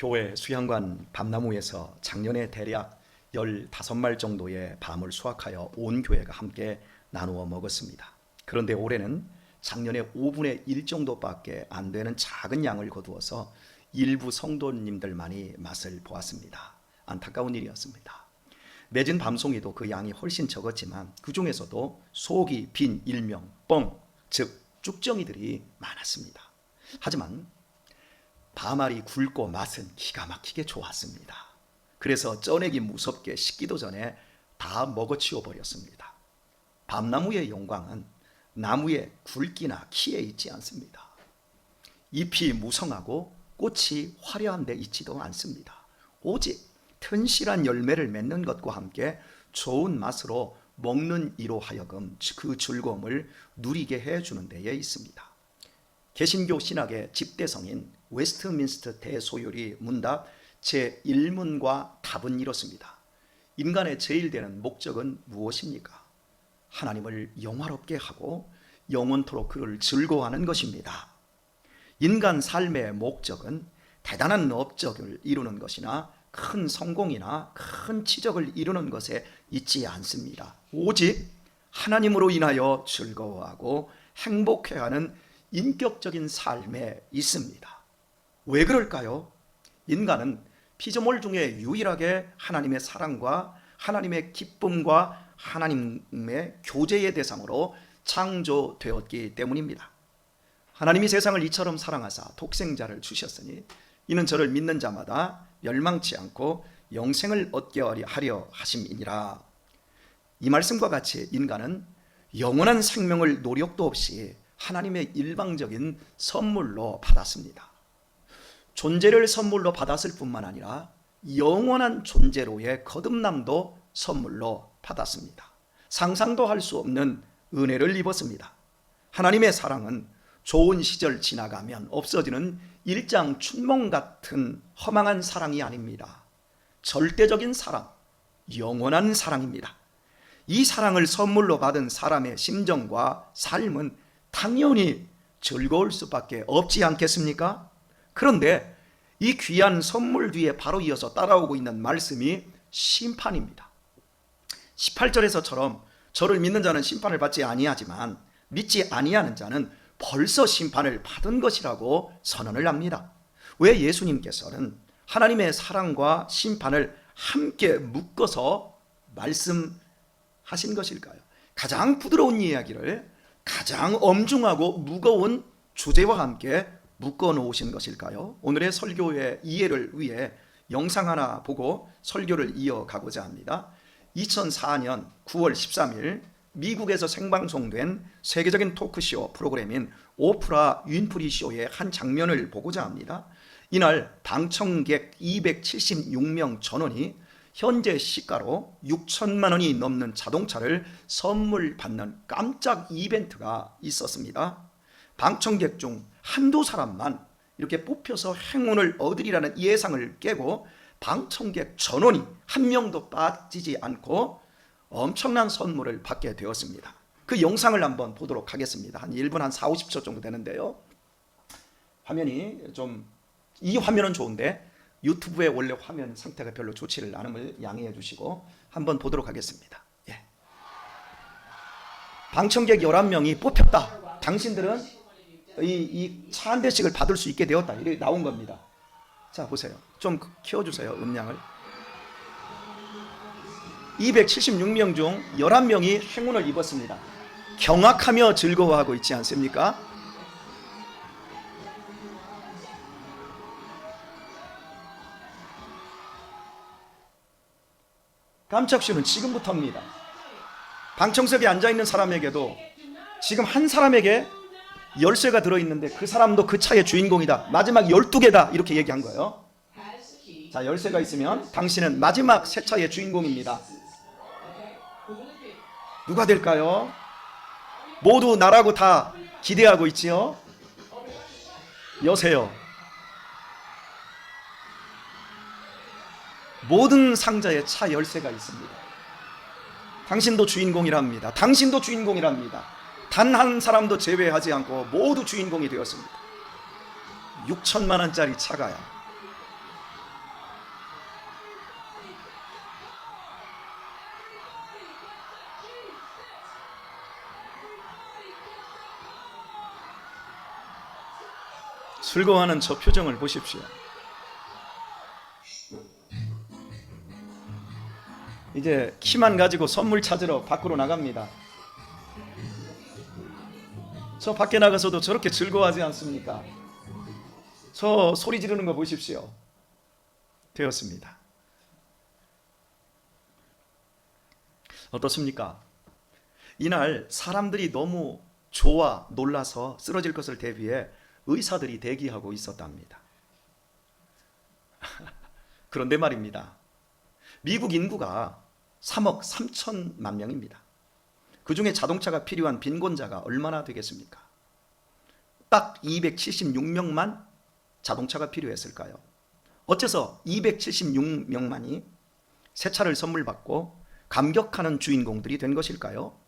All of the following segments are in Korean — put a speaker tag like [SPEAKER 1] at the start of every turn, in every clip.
[SPEAKER 1] 교회 수양관 밤나무에서 작년에 대략 15말 정도의 밤을 수확하여 온 교회가 함께 나누어 먹었습니다. 그런데 올해는 작년에 5분의 1 정도밖에 안 되는 작은 양을 거두어서 일부 성도님들만이 맛을 보았습니다. 안타까운 일이었습니다. 맺은 밤송이도 그 양이 훨씬 적었지만 그 중에서도 속이 빈 일명, 뻥, 즉 쭉정이들이 많았습니다. 하지만 밤알이 굵고 맛은 기가 막히게 좋았습니다. 그래서 쪄내기 무섭게 식기도 전에 다 먹어치워 버렸습니다. 밤나무의 영광은 나무의 굵기나 키에 있지 않습니다. 잎이 무성하고 꽃이 화려한 데 있지도 않습니다. 오직 튼실한 열매를 맺는 것과 함께 좋은 맛으로 먹는 이로 하여금 그 즐거움을 누리게 해주는 데에 있습니다. 개신교 신학의 집대성인 웨스트민스터 대소율이 문답 제1문과 답은 이렇습니다. 인간의 제일 되는 목적은 무엇입니까? 하나님을 영화롭게 하고 영원토록 그를 즐거워하는 것입니다. 인간 삶의 목적은 대단한 업적을 이루는 것이나 큰 성공이나 큰 치적을 이루는 것에 있지 않습니다. 오직 하나님으로 인하여 즐거워하고 행복해하는 인격적인 삶에 있습니다. 왜 그럴까요? 인간은 피조물 중에 유일하게 하나님의 사랑과 하나님의 기쁨과 하나님의 교제의 대상으로 창조되었기 때문입니다. 하나님이 세상을 이처럼 사랑하사 독생자를 주셨으니 이는 저를 믿는 자마다 멸망치 않고 영생을 얻게 하려 하심이니라. 이 말씀과 같이 인간은 영원한 생명을 노력도 없이 하나님의 일방적인 선물로 받았습니다. 존재를 선물로 받았을 뿐만 아니라 영원한 존재로의 거듭남도 선물로 받았습니다. 상상도 할 수 없는 은혜를 입었습니다. 하나님의 사랑은 좋은 시절 지나가면 없어지는 일장 춘몽 같은 허망한 사랑이 아닙니다. 절대적인 사랑, 영원한 사랑입니다. 이 사랑을 선물로 받은 사람의 심정과 삶은 당연히 즐거울 수밖에 없지 않겠습니까? 그런데 이 귀한 선물 뒤에 바로 이어서 따라오고 있는 말씀이 심판입니다. 18절에서처럼 저를 믿는 자는 심판을 받지 아니하지만 믿지 아니하는 자는 벌써 심판을 받은 것이라고 선언을 합니다. 왜 예수님께서는 하나님의 사랑과 심판을 함께 묶어서 말씀하신 것일까요? 가장 부드러운 이야기를 가장 엄중하고 무거운 주제와 함께 묶어 놓으신 것일까요? 오늘의 설교의 이해를 위해 영상 하나 보고 설교를 이어가고자 합니다. 2004년 9월 13일 미국에서 생방송된 세계적인 토크쇼 프로그램인 오프라 윈프리 쇼의 한 장면을 보고자 합니다. 이날 방청객 276명 전원이 현재 시가로 6천만 원이 넘는 자동차를 선물 받는 깜짝 이벤트가 있었습니다. 방청객 중 한두 사람만 이렇게 뽑혀서 행운을 얻으리라는 예상을 깨고 방청객 전원이 한 명도 빠지지 않고 엄청난 선물을 받게 되었습니다. 그 영상을 한번 보도록 하겠습니다. 한 1분 한 4, 50초 정도 되는데요. 화면이 좀, 이 화면은 좋은데 유튜브의 원래 화면 상태가 별로 좋지를 않음을 양해해 주시고 한번 보도록 하겠습니다. 예. 방청객 11명이 뽑혔다. 당신들은 이 차 한 대씩을 받을 수 있게 되었다. 이렇게 나온 겁니다. 자, 보세요. 좀 키워주세요. 음량을. 276명 중 11명이 행운을 입었습니다. 경악하며 즐거워하고 있지 않습니까? 깜짝쇼는 지금부터입니다. 방청석에 앉아있는 사람에게도 지금 한 사람에게 열쇠가 들어있는데 그 사람도 그 차의 주인공이다. 마지막 12개다. 이렇게 얘기한 거예요. 자, 열쇠가 있으면 당신은 마지막 새 차의 주인공입니다. 누가 될까요? 모두 나라고 다 기대하고 있지요. 여세요. 모든 상자에 차 열쇠가 있습니다. 당신도 주인공이랍니다. 당신도 주인공이랍니다. 단 한 사람도 제외하지 않고 모두 주인공이 되었습니다. 6천만 원짜리 차가야 즐거워하는 저 표정을 보십시오. 이제 키만 가지고 선물 찾으러 밖으로 나갑니다. 저 밖에 나가서도 저렇게 즐거워하지 않습니까? 저 소리 지르는 거 보십시오. 되었습니다. 어떻습니까? 이날 사람들이 너무 좋아 놀라서 쓰러질 것을 대비해 의사들이 대기하고 있었답니다. 그런데 말입니다. 미국 인구가 3억 3천만 명입니다. 그 중에 자동차가 필요한 빈곤자가 얼마나 되겠습니까? 딱 276명만 자동차가 필요했을까요? 어째서 276명만이 새 차를 선물 받고 감격하는 주인공들이 된 것일까요?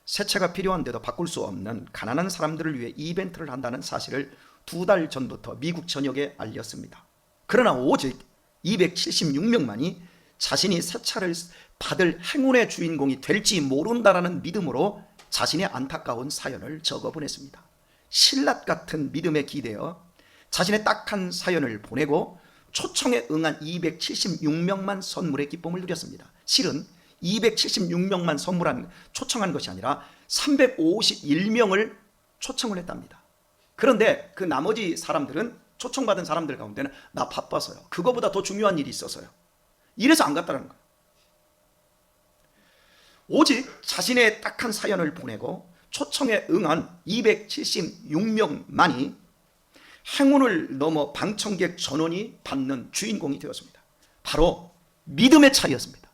[SPEAKER 1] 새 차가 필요한데도 바꿀 수 없는 가난한 사람들을 위해 이벤트를 한다는 사실을 2달 전부터 미국 전역에 알렸습니다. 그러나 오직 276명만이 자신이 새 차를 받을 행운의 주인공이 될지 모른다라는 믿음으로 자신의 안타까운 사연을 적어 보냈습니다. 신라 같은 믿음에 기대어 자신의 딱한 사연을 보내고 초청에 응한 276명만 선물의 기쁨을 누렸습니다. 실은 276명만 초청한 것이 아니라 351명을 초청을 했답니다. 그런데 그 나머지 사람들은, 초청받은 사람들 가운데는 나 바빠서요, 그거보다 더 중요한 일이 있어서요, 이래서 안 갔다는 거예요. 오직 자신의 딱한 사연을 보내고 초청에 응한 276명만이 행운을 넘어 방청객 전원이 받는 주인공이 되었습니다. 바로 믿음의 차이였습니다.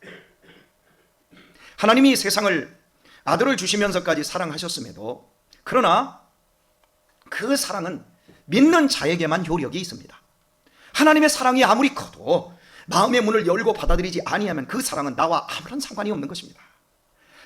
[SPEAKER 1] 하나님이 세상을 아들을 주시면서까지 사랑하셨음에도, 그러나 그 사랑은 믿는 자에게만 효력이 있습니다. 하나님의 사랑이 아무리 커도 마음의 문을 열고 받아들이지 아니하면 그 사랑은 나와 아무런 상관이 없는 것입니다.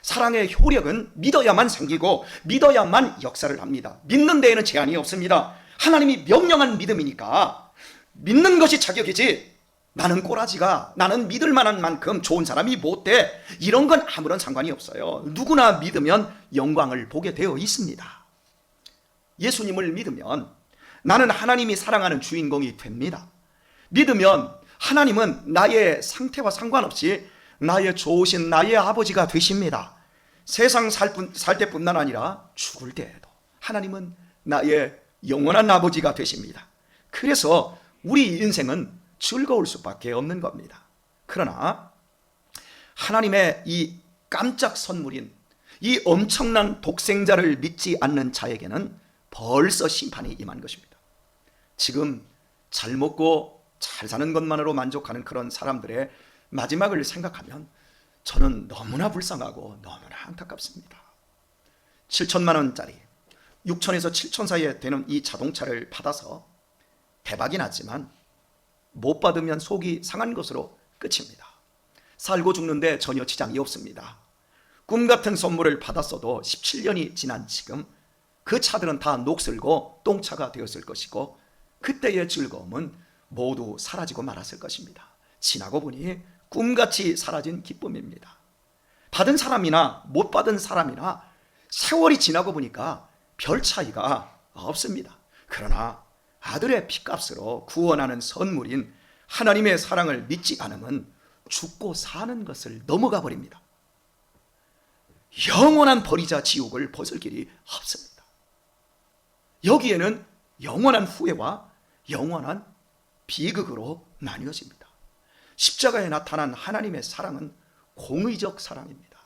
[SPEAKER 1] 사랑의 효력은 믿어야만 생기고 믿어야만 역사를 합니다. 믿는 데에는 제한이 없습니다. 하나님이 명령한 믿음이니까 믿는 것이 자격이지, 나는 꼬라지가, 나는 믿을 만한 만큼 좋은 사람이 못 돼, 이런 건 아무런 상관이 없어요. 누구나 믿으면 영광을 보게 되어 있습니다. 예수님을 믿으면 나는 하나님이 사랑하는 주인공이 됩니다. 믿으면 하나님은 나의 상태와 상관없이 나의 좋으신 나의 아버지가 되십니다. 세상 살 때뿐만 아니라 죽을 때에도 하나님은 나의 영원한 아버지가 되십니다. 그래서 우리 인생은 즐거울 수밖에 없는 겁니다. 그러나 하나님의 이 깜짝 선물인 이 엄청난 독생자를 믿지 않는 자에게는 벌써 심판이 임한 것입니다. 지금 잘 먹고 잘 사는 것만으로 만족하는 그런 사람들의 마지막을 생각하면 저는 너무나 불쌍하고 너무나 안타깝습니다. 7천만 원짜리 6천에서 7천 사이에 되는 이 자동차를 받아서 대박이 났지만 못 받으면 속이 상한 것으로 끝입니다. 살고 죽는데 전혀 지장이 없습니다. 꿈 같은 선물을 받았어도 17년이 지난 지금 그 차들은 다 녹슬고 똥차가 되었을 것이고 그때의 즐거움은 모두 사라지고 말았을 것입니다. 지나고 보니 꿈같이 사라진 기쁨입니다. 받은 사람이나 못 받은 사람이나 세월이 지나고 보니까 별 차이가 없습니다. 그러나 아들의 피값으로 구원하는 선물인 하나님의 사랑을 믿지 않으면 죽고 사는 것을 넘어가 버립니다. 영원한 버리자 지옥을 벗을 길이 없습니다. 여기에는 영원한 후회와 영원한 비극으로 나뉘어집니다. 십자가에 나타난 하나님의 사랑은 공의적 사랑입니다.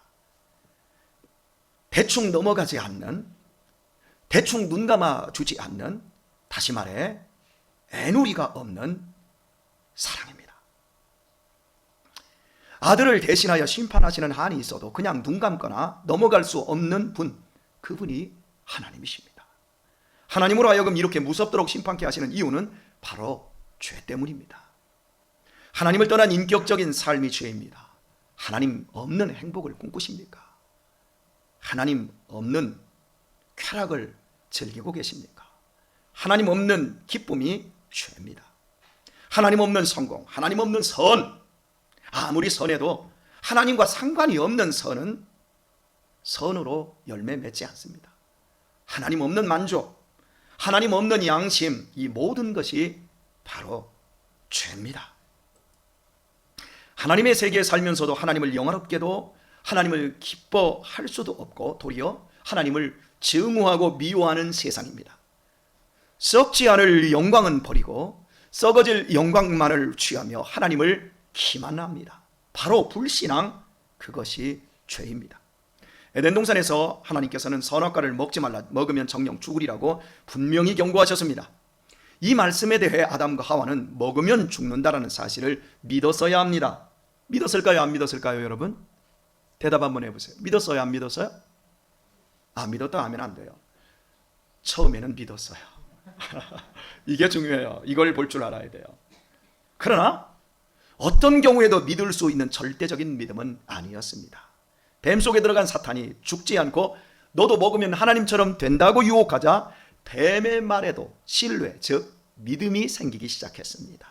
[SPEAKER 1] 대충 넘어가지 않는, 대충 눈 감아주지 않는, 다시 말해 애누리가 없는 사랑입니다. 아들을 대신하여 심판하시는 한이 있어도 그냥 눈 감거나 넘어갈 수 없는 분, 그분이 하나님이십니다. 하나님으로 하여금 이렇게 무섭도록 심판케 하시는 이유는 바로 죄 때문입니다. 하나님을 떠난 인격적인 삶이 죄입니다. 하나님 없는 행복을 꿈꾸십니까? 하나님 없는 쾌락을 즐기고 계십니까? 하나님 없는 기쁨이 죄입니다. 하나님 없는 성공, 하나님 없는 선, 아무리 선해도 하나님과 상관이 없는 선은 선으로 열매 맺지 않습니다. 하나님 없는 만족, 하나님 없는 양심, 이 모든 것이 바로 죄입니다. 하나님의 세계에 살면서도 하나님을 영화롭게도 하나님을 기뻐할 수도 없고 도리어 하나님을 증오하고 미워하는 세상입니다. 썩지 않을 영광은 버리고 썩어질 영광만을 취하며 하나님을 기만합니다. 바로 불신앙, 그것이 죄입니다. 에덴 동산에서 하나님께서는 선악과를 먹지 말라, 먹으면 정령 죽으리라고 분명히 경고하셨습니다. 이 말씀에 대해 아담과 하와는 먹으면 죽는다라는 사실을 믿었어야 합니다. 믿었을까요? 안 믿었을까요, 여러분? 대답 한번 해보세요. 믿었어요? 안 믿었어요? 믿었다 하면 안 돼요. 처음에는 믿었어요. 이게 중요해요. 이걸 볼 줄 알아야 돼요. 그러나 어떤 경우에도 믿을 수 있는 절대적인 믿음은 아니었습니다. 뱀 속에 들어간 사탄이 죽지 않고 너도 먹으면 하나님처럼 된다고 유혹하자 뱀의 말에도 신뢰, 즉 믿음이 생기기 시작했습니다.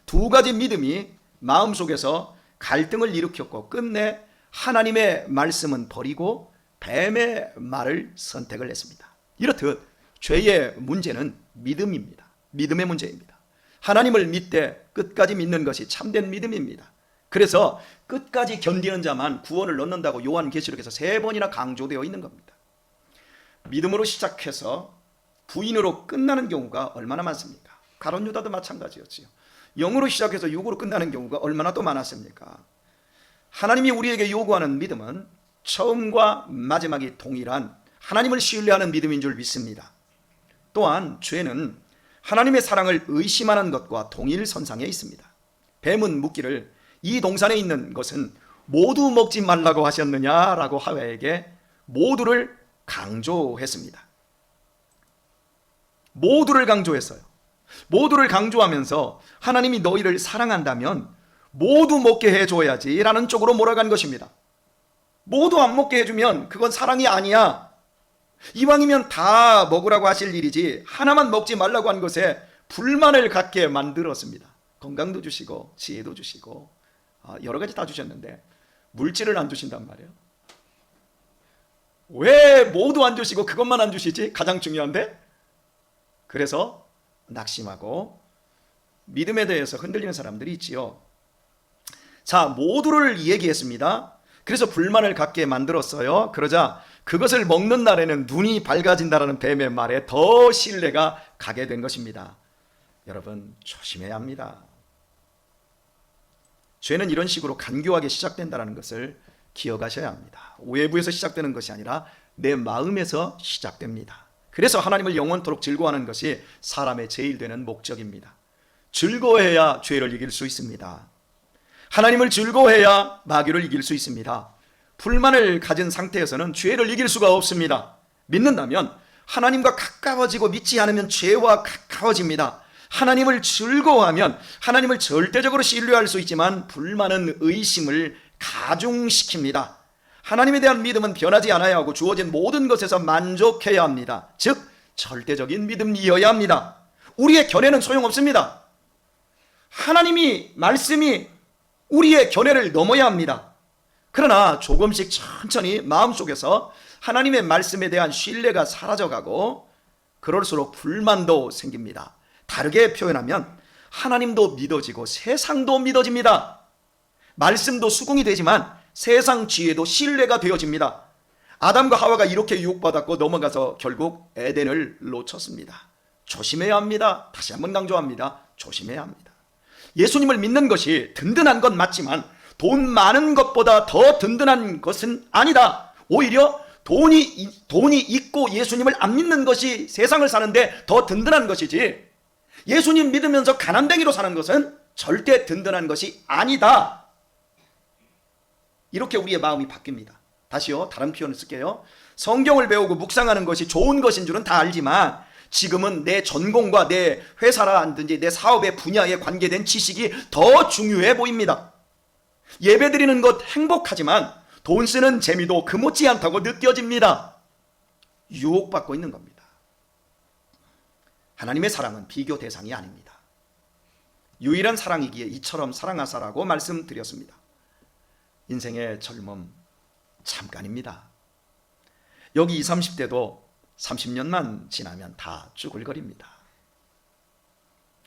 [SPEAKER 1] 두 가지 믿음이 마음속에서 갈등을 일으켰고 끝내 하나님의 말씀은 버리고 뱀의 말을 선택을 했습니다. 이렇듯 죄의 문제는 믿음입니다. 믿음의 문제입니다. 하나님을 믿되 끝까지 믿는 것이 참된 믿음입니다. 그래서 끝까지 견디는 자만 구원을 얻는다고 요한계시록에서 3번이나 강조되어 있는 겁니다. 믿음으로 시작해서 부인으로 끝나는 경우가 얼마나 많습니까? 가룟 유다도 마찬가지였지요. 영으로 시작해서 육으로 끝나는 경우가 얼마나 또 많았습니까? 하나님이 우리에게 요구하는 믿음은 처음과 마지막이 동일한 하나님을 신뢰하는 믿음인 줄 믿습니다. 또한 죄는 하나님의 사랑을 의심하는 것과 동일선상에 있습니다. 뱀은 묻기를 이 동산에 있는 것은 모두 먹지 말라고 하셨느냐라고 하와에게 모두를 강조했습니다. 모두를 강조했어요. 모두를 강조하면서 하나님이 너희를 사랑한다면 모두 먹게 해줘야지 라는 쪽으로 몰아간 것입니다. 모두 안 먹게 해주면 그건 사랑이 아니야. 이왕이면 다 먹으라고 하실 일이지 하나만 먹지 말라고 한 것에 불만을 갖게 만들었습니다. 건강도 주시고 지혜도 주시고 여러 가지 다 주셨는데 물질을 안 주신단 말이에요. 왜 모두 안 주시고 그것만 안 주시지? 가장 중요한데? 그래서 낙심하고 믿음에 대해서 흔들리는 사람들이 있지요. 자, 모두를 얘기했습니다. 그래서 불만을 갖게 만들었어요. 그러자 그것을 먹는 날에는 눈이 밝아진다라는 뱀의 말에 더 신뢰가 가게 된 것입니다. 여러분, 조심해야 합니다. 죄는 이런 식으로 간교하게 시작된다는 것을 기억하셔야 합니다. 외부에서 시작되는 것이 아니라 내 마음에서 시작됩니다. 그래서 하나님을 영원토록 즐거워하는 것이 사람의 제일 되는 목적입니다. 즐거워해야 죄를 이길 수 있습니다. 하나님을 즐거워해야 마귀를 이길 수 있습니다. 불만을 가진 상태에서는 죄를 이길 수가 없습니다. 믿는다면 하나님과 가까워지고 믿지 않으면 죄와 가까워집니다. 하나님을 즐거워하면 하나님을 절대적으로 신뢰할 수 있지만 불만은 의심을 가중시킵니다. 하나님에 대한 믿음은 변하지 않아야 하고 주어진 모든 것에서 만족해야 합니다. 즉 절대적인 믿음이어야 합니다. 우리의 견해는 소용없습니다. 하나님이 말씀이 우리의 견해를 넘어야 합니다. 그러나 조금씩 천천히 마음속에서 하나님의 말씀에 대한 신뢰가 사라져가고 그럴수록 불만도 생깁니다. 다르게 표현하면 하나님도 믿어지고 세상도 믿어집니다. 말씀도 수긍이 되지만 세상 지혜도 신뢰가 되어집니다. 아담과 하와가 이렇게 유혹받았고 넘어가서 결국 에덴을 놓쳤습니다. 조심해야 합니다. 다시 한번 강조합니다. 조심해야 합니다. 예수님을 믿는 것이 든든한 건 맞지만 돈 많은 것보다 더 든든한 것은 아니다. 오히려 돈이 있고 예수님을 안 믿는 것이 세상을 사는데 더 든든한 것이지, 예수님 믿으면서 가난뱅이로 사는 것은 절대 든든한 것이 아니다. 이렇게 우리의 마음이 바뀝니다. 다시요, 다른 표현을 쓸게요. 성경을 배우고 묵상하는 것이 좋은 것인 줄은 다 알지만 지금은 내 전공과 내 회사라든지 내 사업의 분야에 관계된 지식이 더 중요해 보입니다. 예배드리는 것 행복하지만 돈 쓰는 재미도 금없지 않다고 느껴집니다. 유혹받고 있는 겁니다. 하나님의 사랑은 비교 대상이 아닙니다. 유일한 사랑이기에 이처럼 사랑하사라고 말씀드렸습니다. 인생의 젊음 잠깐입니다. 여기 20, 30대도 30년만 지나면 다 쭈글거립니다.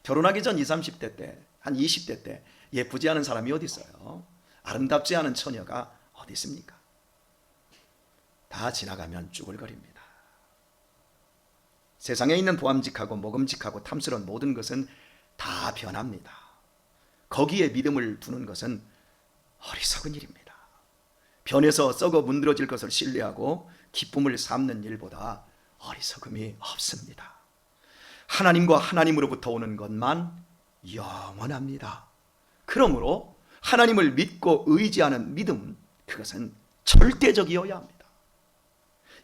[SPEAKER 1] 결혼하기 전 20, 30대 때, 한 20대 때 예쁘지 않은 사람이 어디 있어요? 아름답지 않은 처녀가 어디 있습니까? 다 지나가면 쭈글거립니다. 세상에 있는 보암직하고 먹음직하고 탐스러운 모든 것은 다 변합니다. 거기에 믿음을 두는 것은 어리석은 일입니다. 변해서 썩어 문드러질 것을 신뢰하고 기쁨을 삼는 일보다 어리석음이 없습니다. 하나님과 하나님으로부터 오는 것만 영원합니다. 그러므로 하나님을 믿고 의지하는 믿음, 그것은 절대적이어야 합니다.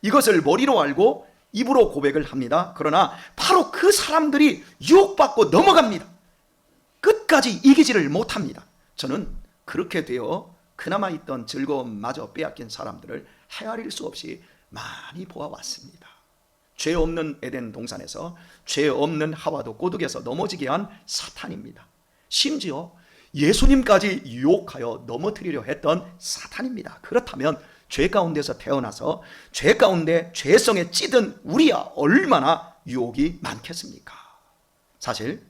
[SPEAKER 1] 이것을 머리로 알고 입으로 고백을 합니다. 그러나 바로 그 사람들이 유혹받고 넘어갑니다. 끝까지 이기지를 못합니다. 저는 그렇게 되어 그나마 있던 즐거움마저 빼앗긴 사람들을 헤아릴 수 없이 많이 보아왔습니다. 죄 없는 에덴 동산에서 죄 없는 하와도 꼬둑에서 넘어지게 한 사탄입니다. 심지어 예수님까지 유혹하여 넘어뜨리려 했던 사탄입니다. 그렇다면 죄 가운데서 태어나서 죄 가운데 죄성에 찌든 우리야 얼마나 유혹이 많겠습니까? 사실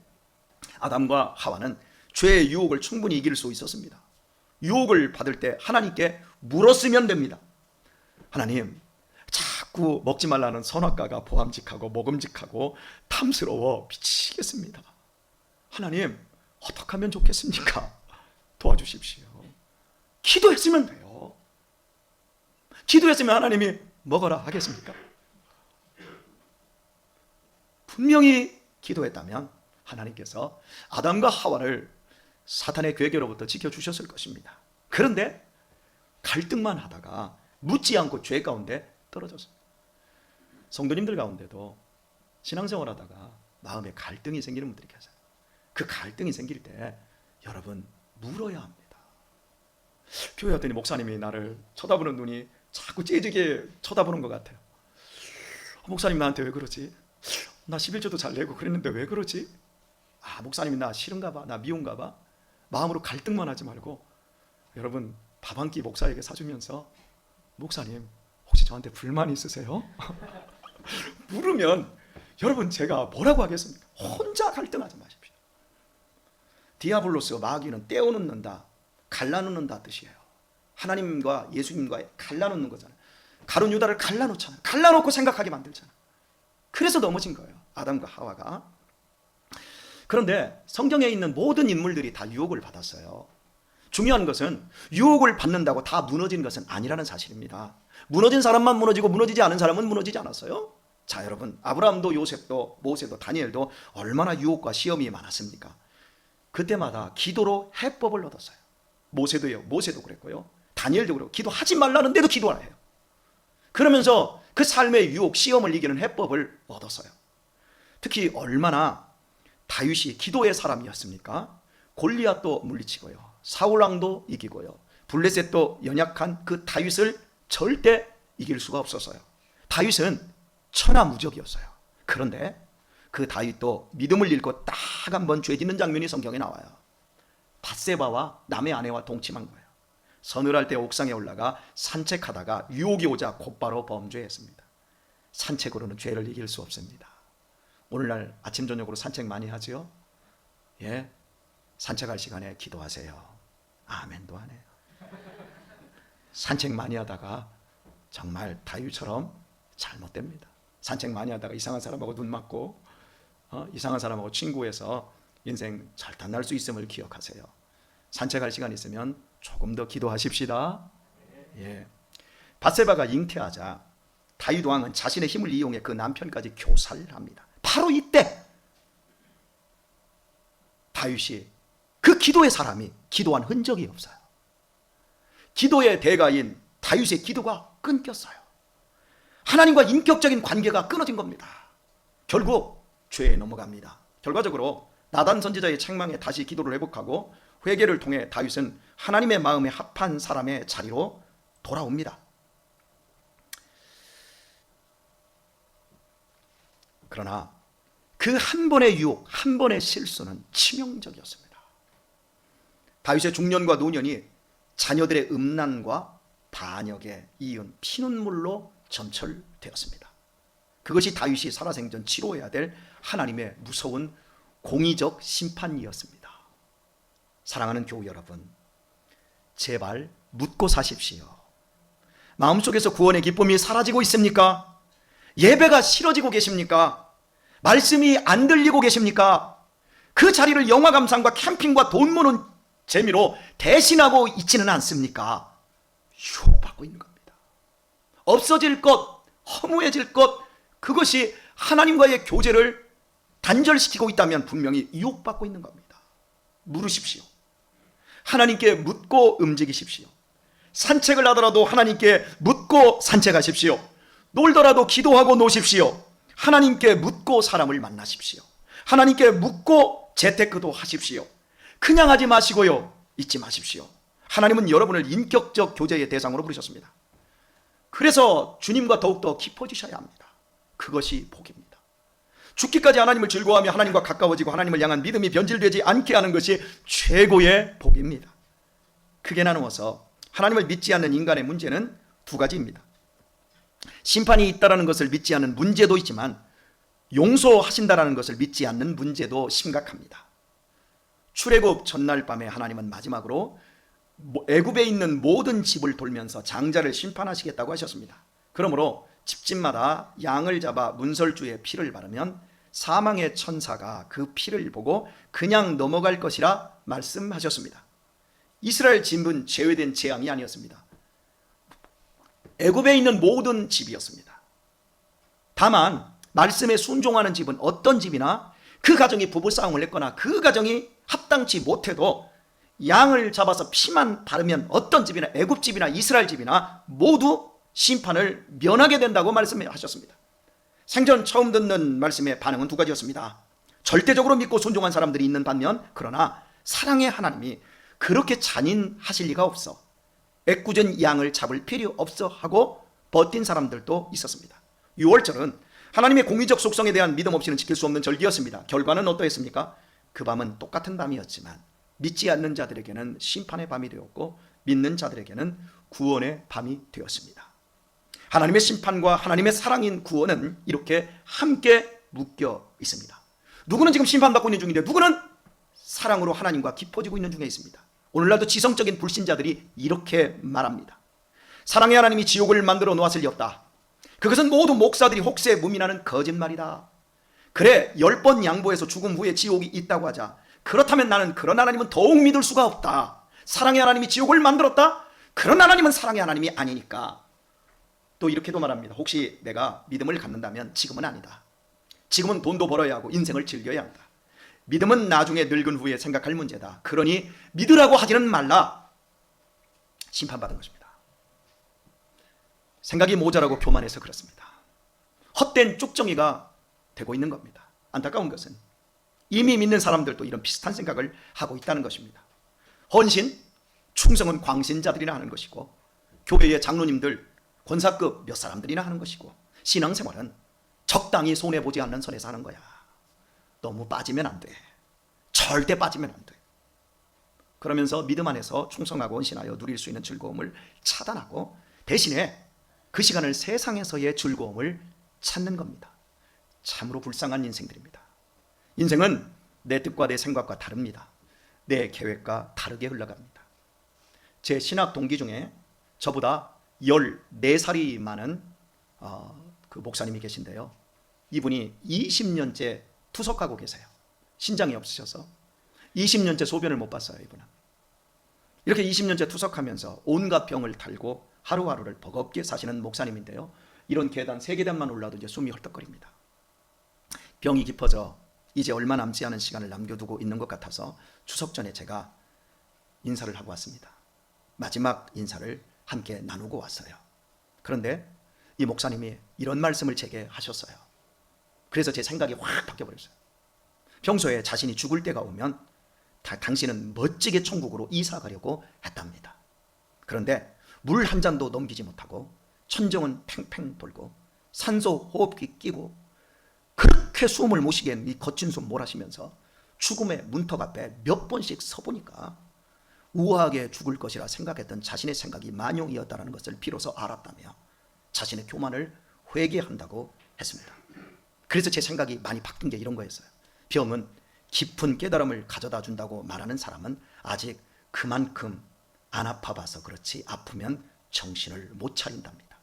[SPEAKER 1] 아담과 하와는 죄의 유혹을 충분히 이길 수 있었습니다. 유혹을 받을 때 하나님께 물었으면 됩니다. 하나님, 자꾸 먹지 말라는 선악과가 보암직하고 먹음직하고 탐스러워 미치겠습니다. 하나님, 어떻게 하면 좋겠습니까? 도와주십시오. 기도했으면 돼요. 기도했으면 하나님이 먹어라 하겠습니까? 분명히 기도했다면 하나님께서 아담과 하와를 사탄의 괴계로부터 지켜주셨을 것입니다. 그런데 갈등만 하다가 묻지 않고 죄 가운데 떨어졌습니다. 성도님들 가운데도 신앙생활 하다가 마음에 갈등이 생기는 분들이 계세요. 그 갈등이 생길 때 여러분 물어야 합니다. 교회 왔더니 목사님이 나를 쳐다보는 눈이 자꾸 째지게 쳐다보는 것 같아요. 목사님 나한테 왜 그러지? 나 11조도 잘 내고 그랬는데 왜 그러지? 목사님이 나 싫은가 봐, 나 미운가 봐. 마음으로 갈등만 하지 말고 여러분 밥 한 끼 목사에게 사주면서 목사님 혹시 저한테 불만 있으세요? 물으면 여러분 제가 뭐라고 하겠습니까? 혼자 갈등하지 마십시오. 디아블로스 마귀는 떼어놓는다, 갈라놓는다 뜻이에요. 하나님과 예수님과 갈라놓는 거잖아요. 가룟 유다를 갈라놓잖아요. 갈라놓고 생각하게 만들잖아요. 그래서 넘어진 거예요, 아담과 하와가. 그런데 성경에 있는 모든 인물들이 다 유혹을 받았어요. 중요한 것은 유혹을 받는다고 다 무너진 것은 아니라는 사실입니다. 무너진 사람만 무너지고 무너지지 않은 사람은 무너지지 않았어요. 자, 여러분, 아브라함도 요셉도 모세도 다니엘도 얼마나 유혹과 시험이 많았습니까? 그때마다 기도로 해법을 얻었어요. 모세도 그랬고요, 다니엘도 그랬고, 기도하지 말라는데도 기도를 해요. 그러면서 그 삶의 유혹, 시험을 이기는 해법을 얻었어요. 특히 얼마나 다윗이 기도의 사람이었습니까? 골리앗도 물리치고요, 사울왕도 이기고요, 블레셋도 연약한 그 다윗을 절대 이길 수가 없었어요. 다윗은 천하무적이었어요. 그런데 그 다윗도 믿음을 잃고 딱 한 번 죄 짓는 장면이 성경에 나와요. 밧세바와 남의 아내와 동침한 거예요. 서늘할 때 옥상에 올라가 산책하다가 유혹이 오자 곧바로 범죄했습니다. 산책으로는 죄를 이길 수 없습니다. 오늘날 아침 저녁으로 산책 많이 하지요? 예, 산책할 시간에 기도하세요. 아멘도 안 해요. 산책 많이 하다가 정말 다윗처럼 잘못됩니다. 산책 많이 하다가 이상한 사람하고 눈 맞고 이상한 사람하고 친구해서 인생 절단 날 수 있음을 기억하세요. 산책할 시간 있으면 조금 더 기도하십시다. 예. 밧세바가 잉태하자 다윗 왕은 자신의 힘을 이용해 그 남편까지 교살을 합니다. 바로 이때 다윗이, 그 기도의 사람이 기도한 흔적이 없어요. 기도의 대가인 다윗의 기도가 끊겼어요. 하나님과 인격적인 관계가 끊어진 겁니다. 결국 죄에 넘어갑니다. 결과적으로 나단 선지자의 책망에 다시 기도를 회복하고 회개를 통해 다윗은 하나님의 마음에 합한 사람의 자리로 돌아옵니다. 그러나 그 한 번의 유혹, 한 번의 실수는 치명적이었습니다. 다윗의 중년과 노년이 자녀들의 음란과 반역에 이은 피눈물로 점철되었습니다. 그것이 다윗이 살아생전 치러야 될 하나님의 무서운 공의적 심판이었습니다. 사랑하는 교우 여러분, 제발 묻고 사십시오. 마음속에서 구원의 기쁨이 사라지고 있습니까? 예배가 싫어지고 계십니까? 말씀이 안 들리고 계십니까? 그 자리를 영화 감상과 캠핑과 돈 모는 재미로 대신하고 있지는 않습니까? 유혹받고 있는 겁니다. 없어질 것, 허무해질 것, 그것이 하나님과의 교제를 단절시키고 있다면 분명히 유혹받고 있는 겁니다. 물으십시오. 하나님께 묻고 움직이십시오. 산책을 하더라도 하나님께 묻고 산책하십시오. 놀더라도 기도하고 노십시오. 하나님께 묻고 사람을 만나십시오. 하나님께 묻고 재테크도 하십시오. 그냥 하지 마시고요, 잊지 마십시오. 하나님은 여러분을 인격적 교제의 대상으로 부르셨습니다. 그래서 주님과 더욱더 깊어지셔야 합니다. 그것이 복입니다. 죽기까지 하나님을 즐거워하며 하나님과 가까워지고 하나님을 향한 믿음이 변질되지 않게 하는 것이 최고의 복입니다. 크게 나누어서 하나님을 믿지 않는 인간의 문제는 두 가지입니다. 심판이 있다는 것을 믿지 않는 문제도 있지만 용서하신다는 것을 믿지 않는 문제도 심각합니다. 출애굽 전날 밤에 하나님은 마지막으로 애굽에 있는 모든 집을 돌면서 장자를 심판하시겠다고 하셨습니다. 그러므로 집집마다 양을 잡아 문설주에 피를 바르면 사망의 천사가 그 피를 보고 그냥 넘어갈 것이라 말씀하셨습니다. 이스라엘 집은 제외된 재앙이 아니었습니다. 애굽에 있는 모든 집이었습니다. 다만 말씀에 순종하는 집은 어떤 집이나 그 가정이 부부싸움을 했거나 그 가정이 합당치 못해도 양을 잡아서 피만 바르면 어떤 집이나 애굽 집이나 이스라엘 집이나 모두 심판을 면하게 된다고 말씀하셨습니다. 생전 처음 듣는 말씀의 반응은 두 가지였습니다. 절대적으로 믿고 순종한 사람들이 있는 반면, 그러나 사랑의 하나님이 그렇게 잔인하실 리가 없어, 애꿎은 양을 잡을 필요 없어 하고 버틴 사람들도 있었습니다. 6월절은 하나님의 공의적 속성에 대한 믿음 없이는 지킬 수 없는 절기였습니다. 결과는 어떠했습니까? 그 밤은 똑같은 밤이었지만 믿지 않는 자들에게는 심판의 밤이 되었고 믿는 자들에게는 구원의 밤이 되었습니다. 하나님의 심판과 하나님의 사랑인 구원은 이렇게 함께 묶여 있습니다. 누구는 지금 심판받고 있는 중인데 누구는 사랑으로 하나님과 깊어지고 있는 중에 있습니다. 오늘날도 지성적인 불신자들이 이렇게 말합니다. 사랑의 하나님이 지옥을 만들어 놓았을 리 없다. 그것은 모두 목사들이 혹세 무민하는 거짓말이다. 그래, 10번 양보해서 죽음 후에 지옥이 있다고 하자. 그렇다면 나는 그런 하나님은 더욱 믿을 수가 없다. 사랑의 하나님이 지옥을 만들었다? 그런 하나님은 사랑의 하나님이 아니니까. 또 이렇게도 말합니다. 혹시 내가 믿음을 갖는다면 지금은 아니다. 지금은 돈도 벌어야 하고 인생을 즐겨야 한다. 믿음은 나중에 늙은 후에 생각할 문제다. 그러니 믿으라고 하지는 말라. 심판받은 것입니다. 생각이 모자라고 교만해서 그렇습니다. 헛된 쪽정이가 되고 있는 겁니다. 안타까운 것은 이미 믿는 사람들도 이런 비슷한 생각을 하고 있다는 것입니다. 헌신, 충성은 광신자들이나 하는 것이고 교회의 장로님들, 권사급 몇 사람들이나 하는 것이고 신앙생활은 적당히 손해보지 않는 선에서 하는 거야. 너무 빠지면 안 돼. 절대 빠지면 안 돼. 그러면서 믿음 안에서 충성하고 헌신하여 누릴 수 있는 즐거움을 차단하고 대신에 그 시간을 세상에서의 즐거움을 찾는 겁니다. 참으로 불쌍한 인생들입니다. 인생은 내 뜻과 내 생각과 다릅니다. 내 계획과 다르게 흘러갑니다. 제 신학 동기 중에 저보다 14살이 많은 그 목사님이 계신데요. 이분이 20년째 투석하고 계세요. 신장이 없으셔서 20년째 소변을 못 봤어요. 이분은 이렇게 20년째 투석하면서 온갖 병을 달고 하루하루를 버겁게 사시는 목사님인데요. 이런 계단 3계단만 올라도 이제 숨이 헐떡거립니다. 병이 깊어져 이제 얼마 남지 않은 시간을 남겨두고 있는 것 같아서 추석 전에 제가 인사를 하고 왔습니다. 마지막 인사를 함께 나누고 왔어요. 그런데 이 목사님이 이런 말씀을 제게 하셨어요. 그래서 제 생각이 확 바뀌어버렸어요. 평소에 자신이 죽을 때가 오면 당신은 멋지게 천국으로 이사 가려고 했답니다. 그런데 물 한 잔도 넘기지 못하고 천정은 팽팽 돌고 산소 호흡기 끼고 그렇게 숨을 못 쉬게 이 거친 숨 몰아쉬면서 죽음의 문턱 앞에 몇 번씩 서보니까 우아하게 죽을 것이라 생각했던 자신의 생각이 만용이었다는 것을 비로소 알았다며 자신의 교만을 회개한다고 했습니다. 그래서 제 생각이 많이 바뀐 게 이런 거였어요. 병은 깊은 깨달음을 가져다 준다고 말하는 사람은 아직 그만큼 안 아파봐서 그렇지 아프면 정신을 못 차린답니다.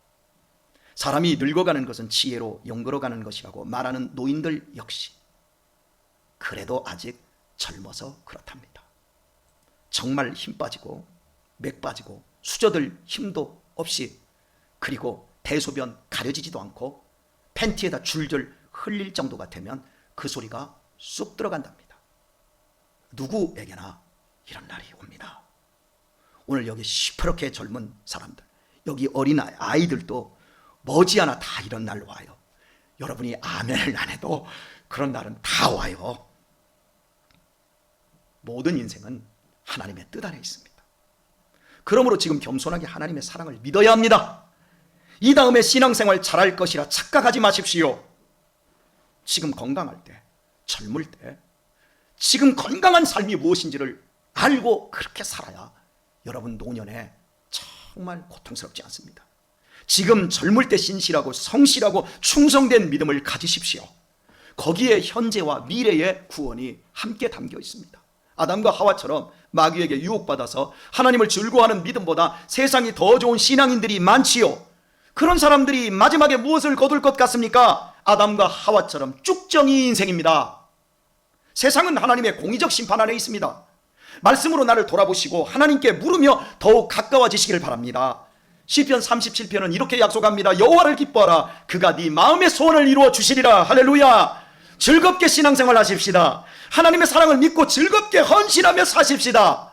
[SPEAKER 1] 사람이 늙어가는 것은 지혜로 영걸어가는 것이라고 말하는 노인들 역시 그래도 아직 젊어서 그렇답니다. 정말 힘 빠지고 맥 빠지고 수저들 힘도 없이, 그리고 대소변 가려지지도 않고 팬티에다 줄줄 흘릴 정도가 되면 그 소리가 쑥 들어간답니다. 누구에게나 이런 날이 옵니다. 오늘 여기 시퍼렇게 젊은 사람들, 여기 어린 아이들도 머지않아 다 이런 날 와요. 여러분이 아멘을 안 해도 그런 날은 다 와요. 모든 인생은 하나님의 뜻 안에 있습니다. 그러므로 지금 겸손하게 하나님의 사랑을 믿어야 합니다. 이 다음에 신앙생활 잘할 것이라 착각하지 마십시오. 지금 건강할 때, 젊을 때, 지금 건강한 삶이 무엇인지를 알고 그렇게 살아야 여러분 노년에 정말 고통스럽지 않습니다. 지금 젊을 때 신실하고 성실하고 충성된 믿음을 가지십시오. 거기에 현재와 미래의 구원이 함께 담겨 있습니다. 아담과 하와처럼 마귀에게 유혹받아서 하나님을 즐거워하는 믿음보다 세상이 더 좋은 신앙인들이 많지요. 그런 사람들이 마지막에 무엇을 거둘 것 같습니까? 아담과 하와처럼 쭉정이 인생입니다. 세상은 하나님의 공의적 심판 안에 있습니다. 말씀으로 나를 돌아보시고 하나님께 물으며 더욱 가까워지시기를 바랍니다. 시편 37편은 이렇게 약속합니다. 여호와를 기뻐하라. 그가 네 마음의 소원을 이루어 주시리라. 할렐루야. 즐겁게 신앙생활 하십시다. 하나님의 사랑을 믿고 즐겁게 헌신하며 사십시다.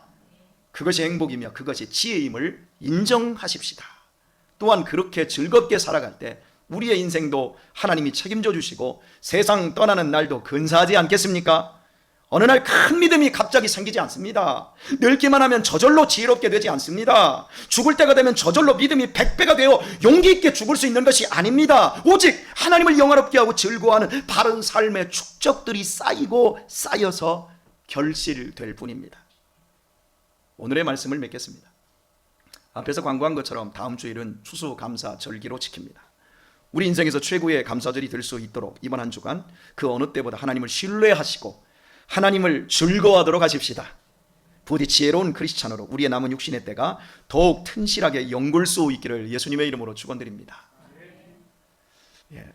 [SPEAKER 1] 그것이 행복이며 그것이 지혜임을 인정하십시다. 또한 그렇게 즐겁게 살아갈 때 우리의 인생도 하나님이 책임져 주시고 세상 떠나는 날도 근사하지 않겠습니까? 어느 날 큰 믿음이 갑자기 생기지 않습니다. 늙기만 하면 저절로 지혜롭게 되지 않습니다. 죽을 때가 되면 저절로 믿음이 100배가 되어 용기 있게 죽을 수 있는 것이 아닙니다. 오직 하나님을 영화롭게 하고 즐거워하는 바른 삶의 축적들이 쌓이고 쌓여서 결실될 뿐입니다. 오늘의 말씀을 맺겠습니다. 앞에서 광고한 것처럼 다음 주일은 추수감사 절기로 지킵니다. 우리 인생에서 최고의 감사절이 될 수 있도록 이번 한 주간 그 어느 때보다 하나님을 신뢰하시고 하나님을 즐거워하도록 하십시다. 부디 지혜로운 크리스찬으로 우리의 남은 육신의 때가 더욱 튼실하게 연골 수 있기를 예수님의 이름으로 축원드립니다. 예.